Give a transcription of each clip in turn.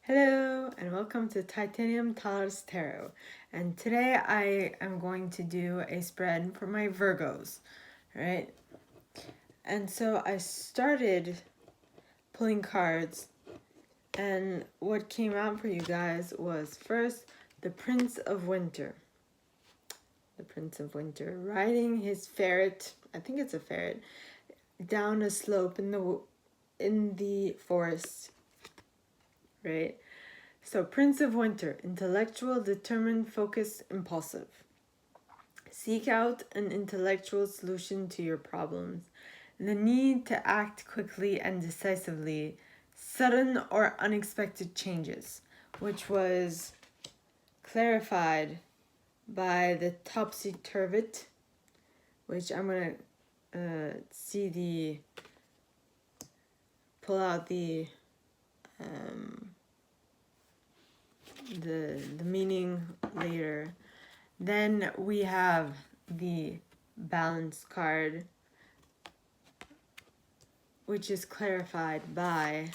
Hello and welcome to Titanium Taurus Tarot. And today I am going to do a spread for my Virgos, right? And so I started pulling cards, and what came out for you guys was first the Prince of Winter. The Prince of Winter riding his ferret, I think it's a ferret, down a slope in the forest, right? So, Prince of Winter, intellectual, determined, focused, impulsive. Seek out an intellectual solution to your problems. The need to act quickly and decisively. Sudden or unexpected changes, which was clarified by the topsy-turvy, which I'm going to pull out the meaning later. Then we have the balance card, which is clarified by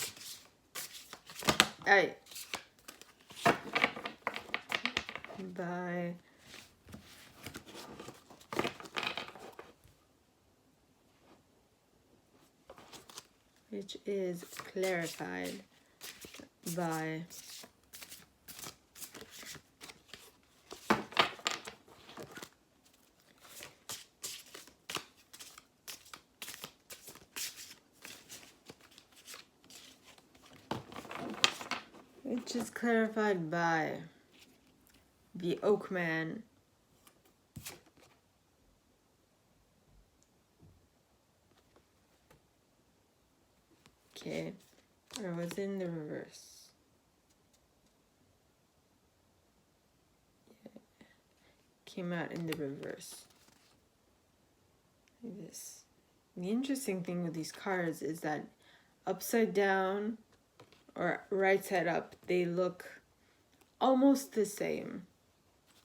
which is clarified by the Oak Man. Okay, or was in the reverse. Yeah. Came out in the reverse. Like this. The interesting thing with these cards is that upside down or right side up, they look almost the same,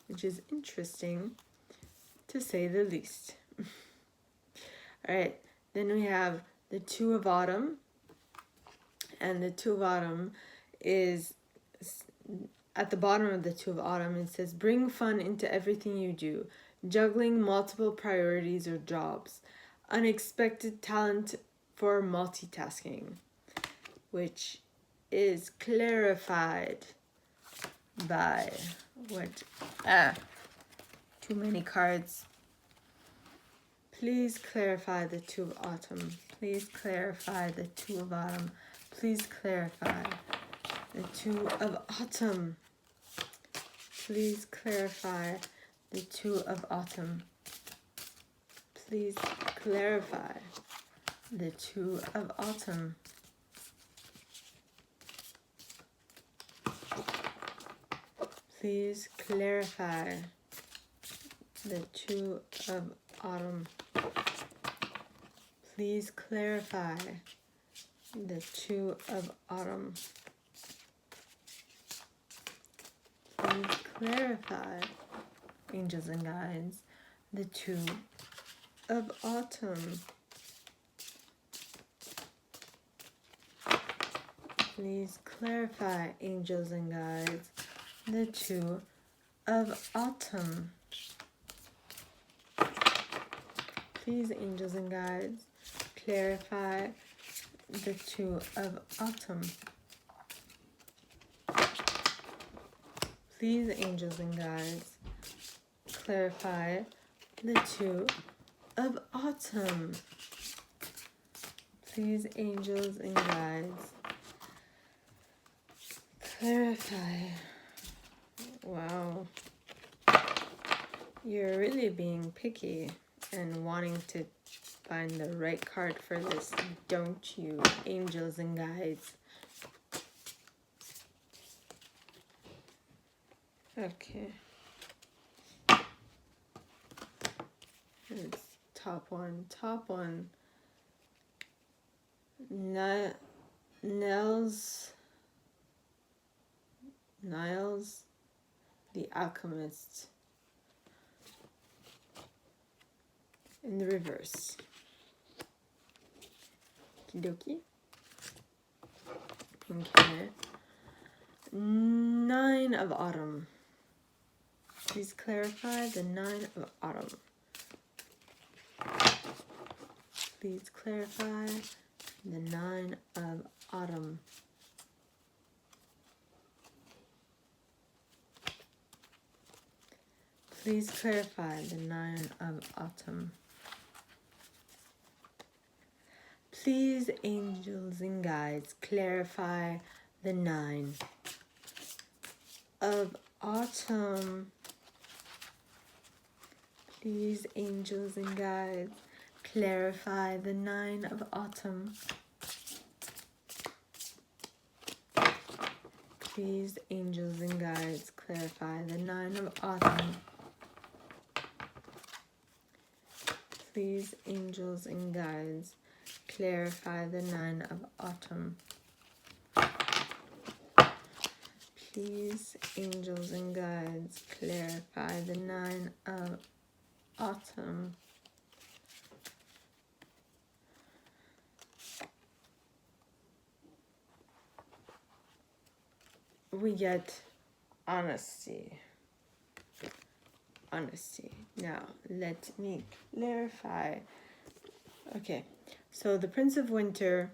which is interesting to say the least. Alright, then we have the Two of Autumn, and the Two of Autumn is at the bottom of the Two of Autumn. It says, bring fun into everything you do, juggling multiple priorities or jobs, unexpected talent for multitasking, which is clarified by too many cards. Please clarify the Two of Autumn. Please clarify the Two of Autumn. Please clarify the Two of Autumn. Please clarify the Two of Autumn. Please clarify the Two of Autumn. Please clarify the Two of Autumn. Please clarify the Two of Autumn. Please clarify, angels and guides, the Two of Autumn. Please clarify, angels and guides, the Two of Autumn. Please, angels and guides, clarify the Two of Autumn. Please, angels and guides, clarify the Two of Autumn. Please, angels and guides, clarify. Wow. You're really being picky and wanting to find the right card for this, don't you, angels and guides? Okay. It's top one. Top one. Niles, the Alchemist. In the reverse. Okie dokie. Okay. Nine of Autumn. Please clarify the Nine of Autumn. Please clarify the Nine of Autumn. Please clarify the Nine of Autumn. Please, angels and guides, clarify the Nine of Autumn. Please, angels and guides, clarify the Nine of Autumn. Please, angels and guides, clarify the Nine of Autumn. Please, angels and guides, clarify the Nine of Autumn. Please, angels and guides, clarify the Nine of Autumn. We get honesty. Honesty. Now, let me clarify. Okay, so the Prince of Winter,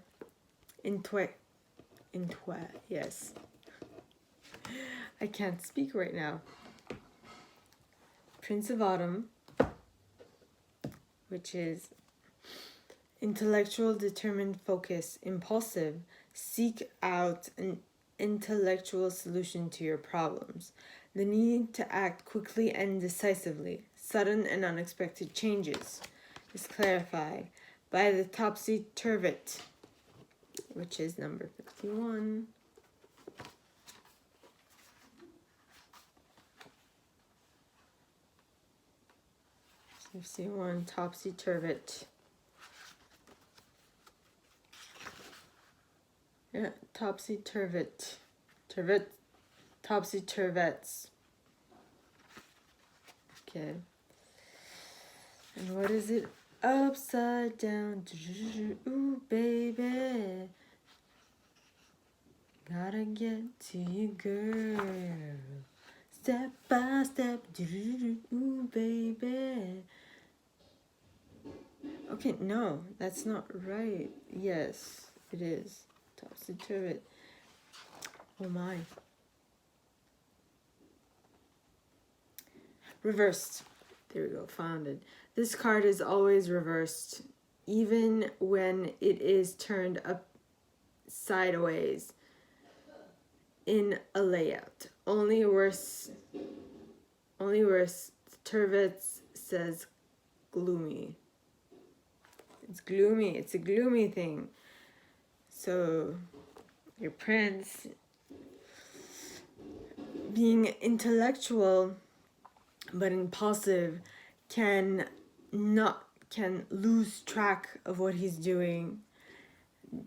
yes. I can't speak right now. Prince of Autumn, which is intellectual, determined, focus, impulsive, seek out an intellectual solution to your problems. The need to act quickly and decisively. Sudden and unexpected changes is clarified by the topsy-turvy, which is number 51. 51, topsy-turvy. Yeah, topsy-turvy. Topsy-turvets. Okay. And what is it? Upside down. Ooh, baby. Gotta get to you, girl. Step by step. Ooh, baby. Okay, no, that's not right. Yes, it is. Topsy-turvy. Oh my. Reversed. There we go, found it. This card is always reversed, even when it is turned up sideways in a layout. Only worse, Turvets says gloomy. It's gloomy. It's a gloomy thing. So your prince being intellectual but impulsive can lose track of what he's doing,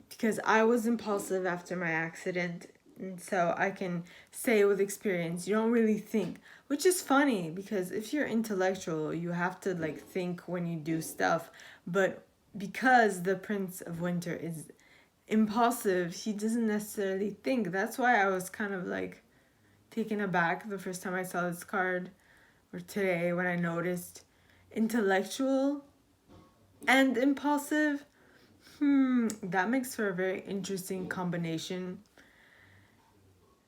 because I was impulsive after my accident, and so I can say with experience, you don't really think, which is funny because if you're intellectual, you have to like think when you do stuff, but because the Prince of Winter is impulsive, he doesn't necessarily think. That's why I was kind of like taken aback the first time I saw this card, or today when I noticed intellectual and impulsive. That makes for a very interesting combination.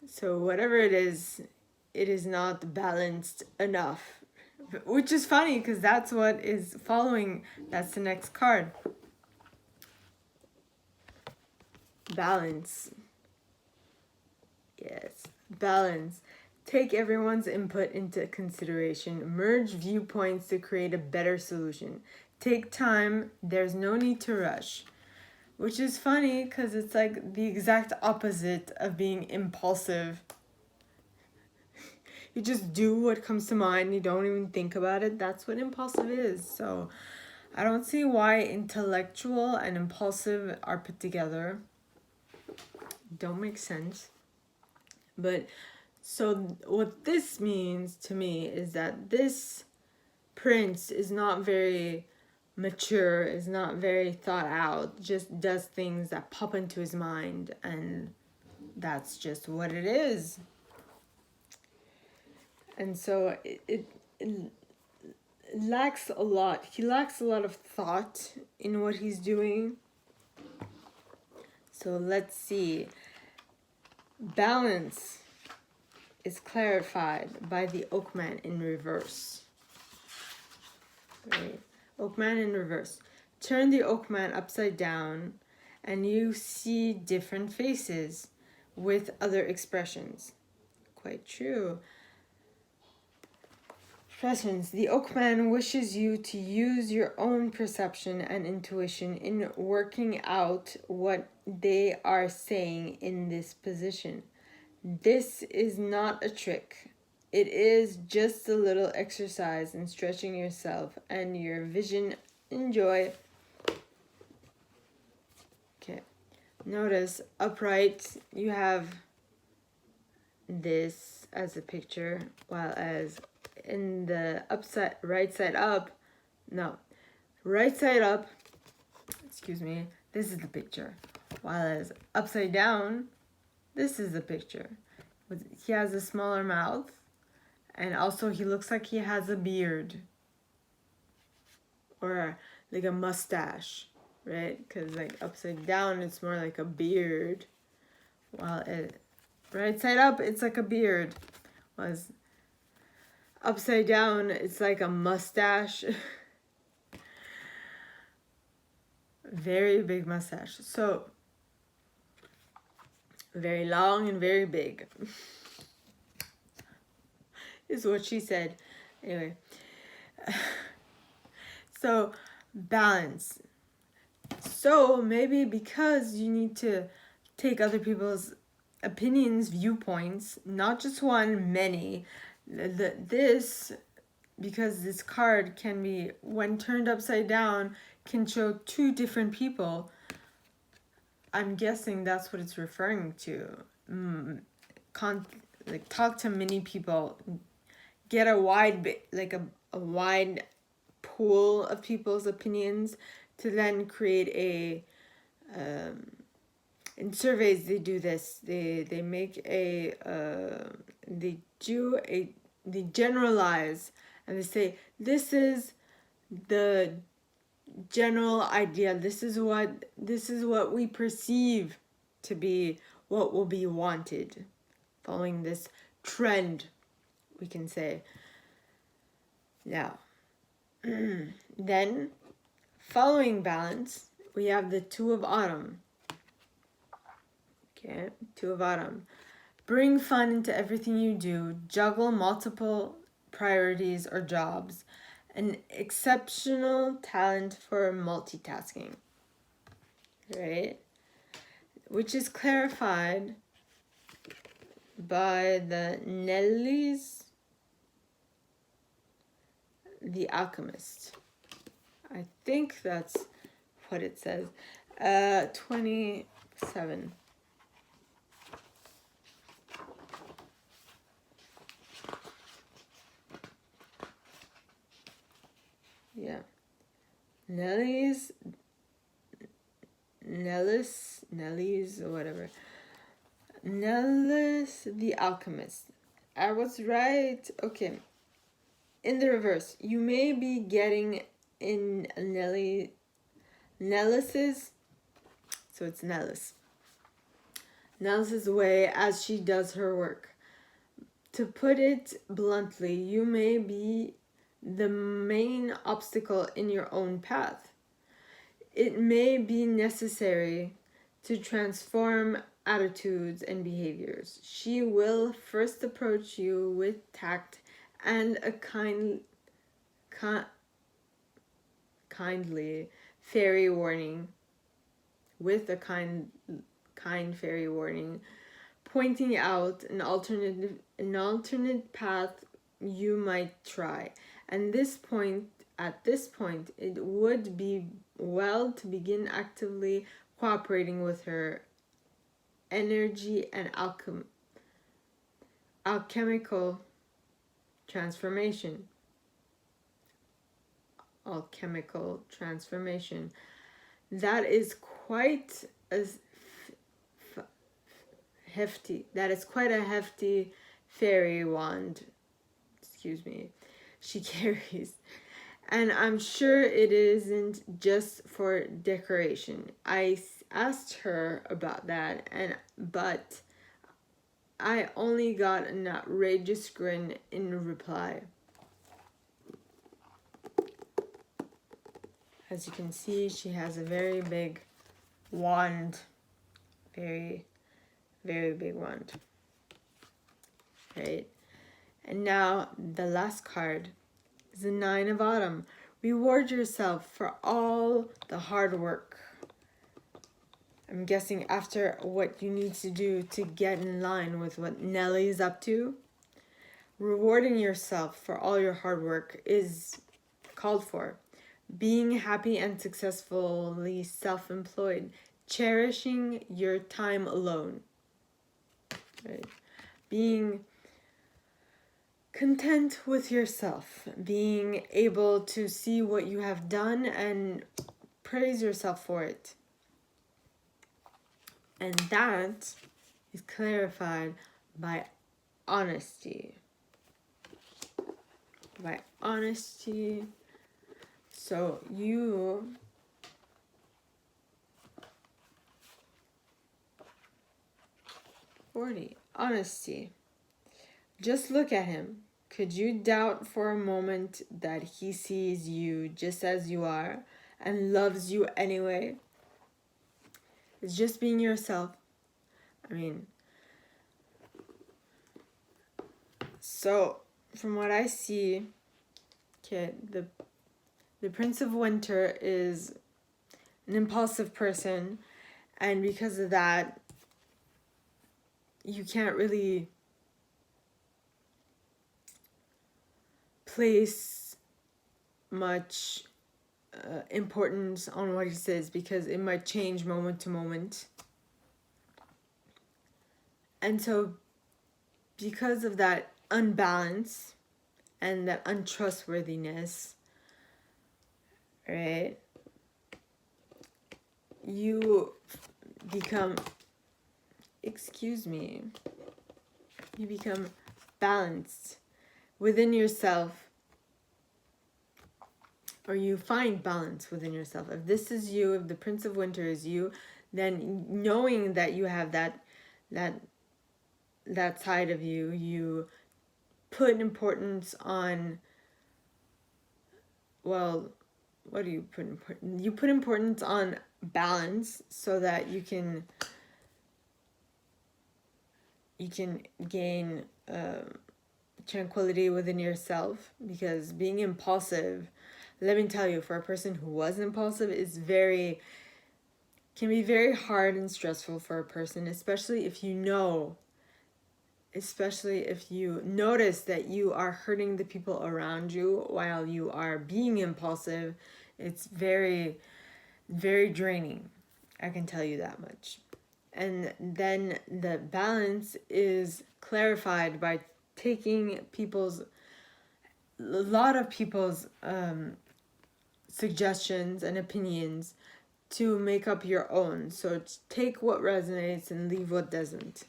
So whatever it is not balanced enough, which is funny because that's what is following. That's the next card. Balance. Yes, balance. Take everyone's input into consideration. Merge viewpoints to create a better solution. Take time. There's no need to rush. Which is funny because it's like the exact opposite of being impulsive. You just do what comes to mind. You don't even think about it. That's what impulsive is. So I don't see why intellectual and impulsive are put together. Don't make sense. But so what this means to me is that this prince is not very mature, is not very thought out, just does things that pop into his mind and That's just what it is. And so it lacks a lot. He lacks a lot of thought in what he's doing. So let's see. Balance is clarified by the Oakman in reverse. Right? Oakman in reverse. Turn the Oakman upside down and you see different faces with other expressions. Quite true. Expressions. The Oakman wishes you to use your own perception and intuition in working out what they are saying in this position. This is not a trick. It is just a little exercise in stretching yourself and your vision. Enjoy. Okay. Notice upright, you have this as a picture, while as in the right side up, excuse me, this is the picture. While as upside down, this is the picture. He has a smaller mouth, and also he looks like he has a beard. Or like a mustache, right? Because like upside down, it's more like a beard. While right side up, it's like a beard. Was upside down, it's like a mustache. Very big mustache. So, very long and very big. Is what she said. Anyway. So, balance. So, maybe because you need to take other people's opinions, viewpoints, not just one, many. Because this card can be, when turned upside down, can show two different people. I'm guessing that's what it's referring to. Talk to many people, get a wide pool of people's opinions to then create a. In surveys, they do this. They make they generalize, and they say, this is the general idea. This is what we perceive to be what will be wanted, following this trend, we can say. Now, then, following balance, we have the Two of Autumn. Okay, Two of Autumn. Bring fun into everything you do. Juggle multiple priorities or jobs. An exceptional talent for multitasking. Right? Which is clarified by the Nellies, the Alchemist. I think that's what it says. 27. Yeah. Nellies, or whatever. Nellis, the Alchemist. I was right. Okay. In the reverse, you may be getting in Nellis's, so it's Nellis's way as she does her work. To put it bluntly, you may be the main obstacle in your own path. It may be necessary to transform attitudes and behaviors. She will first approach you with tact and a kindly fairy warning, fairy warning, pointing out an alternate path you might try. And at this point, it would be well to begin actively cooperating with her energy and alchemical transformation. That is quite a quite a hefty fairy wand, excuse me, she carries. And I'm sure it isn't just for decoration. I asked her about that, but I only got an outrageous grin in reply. As you can see, she has a very big wand. Very, very big wand. Right? And now the last card is the Nine of Autumn. Reward yourself for all the hard work. I'm guessing after what you need to do to get in line with what Nelly's up to, rewarding yourself for all your hard work is called for. Being happy and successfully self-employed. Cherishing your time alone. Right? Being content with yourself. Being able to see what you have done and praise yourself for it. And that is clarified by honesty. By honesty. So you honesty. Just look at him. Could you doubt for a moment that he sees you just as you are and loves you anyway? It's just being yourself. I mean, so from what I see, okay, the Prince of Winter is an impulsive person, and because of that, you can't really place much importance on what he says because it might change moment to moment. And so because of that unbalance and that untrustworthiness, right, you become, you become balanced within yourself, or you find balance within yourself. If this is you, if the Prince of Winter is you, then knowing that you have that side of you, you put importance on, well, what do you put importance? You put importance on balance so that you can gain tranquility within yourself, because being impulsive, let me tell you, for a person who was impulsive, can be very hard and stressful for a person, especially if you notice that you are hurting the people around you while you are being impulsive. It's very, very draining. I can tell you that much. And then the balance is clarified by taking a lot of people's suggestions and opinions to make up your own. So take what resonates and leave what doesn't,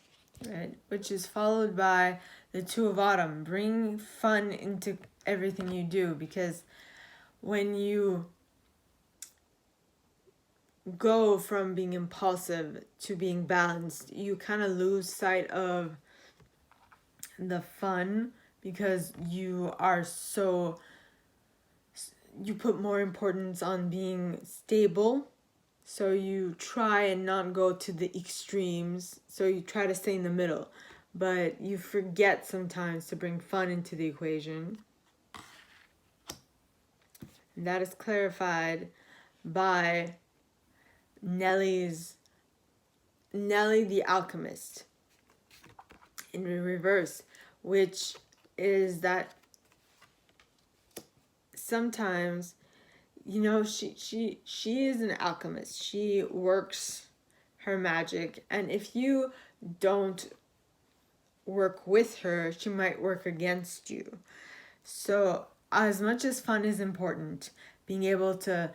right? Which is followed by the Two of Autumn. Bring fun into everything you do, because when you go from being impulsive to being balanced, you kind of lose sight of the fun, because you put more importance on being stable. So you try and not go to the extremes. So you try to stay in the middle, but you forget sometimes to bring fun into the equation. And that is clarified by Nelly the Alchemist in reverse, which is that sometimes, she is an alchemist. She works her magic, and if you don't work with her, she might work against you. So as much as fun is important, being able to,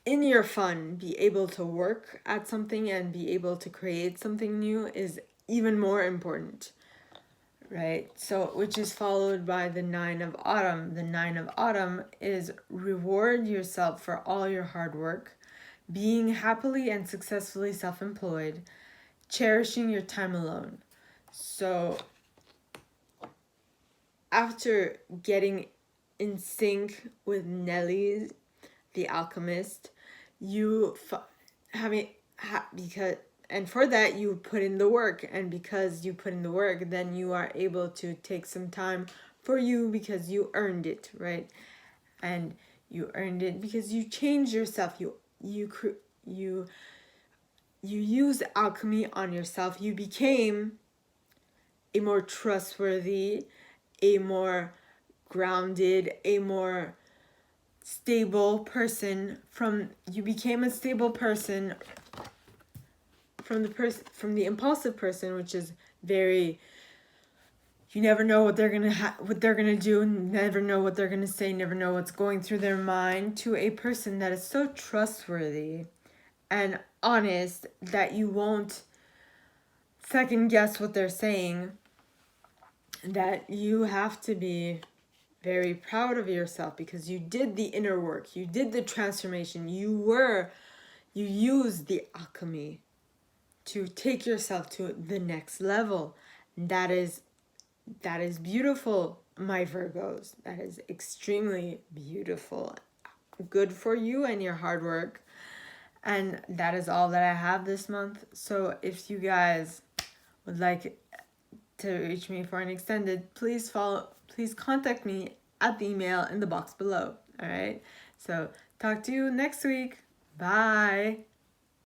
in your fun, be able to work at something and be able to create something new is even more important, right? So, which is followed by the Nine of Autumn. The Nine of Autumn is reward yourself for all your hard work, being happily and successfully self-employed, cherishing your time alone. So, after getting in sync with Nelly, the alchemist, because and for that you put in the work, and because you put in the work, then you are able to take some time for you because you earned it, right? And you earned it because you changed yourself. You used alchemy on yourself. You became a more trustworthy, a more grounded, a more stable person. You became a stable person from the impulsive person, which is very, you never know what they're gonna do, never know what they're gonna say, never know what's going through their mind, to a person that is so trustworthy and honest that you won't second guess what they're saying, that you have to be very proud of yourself because you did the inner work, you did the transformation, you used the alchemy to take yourself to the next level. That is beautiful, my Virgos. That is extremely beautiful. Good for you and your hard work. And that is all that I have this month. So if you guys would like to reach me for an extended, please contact me at the email in the box below. All right. So talk to you next week. Bye.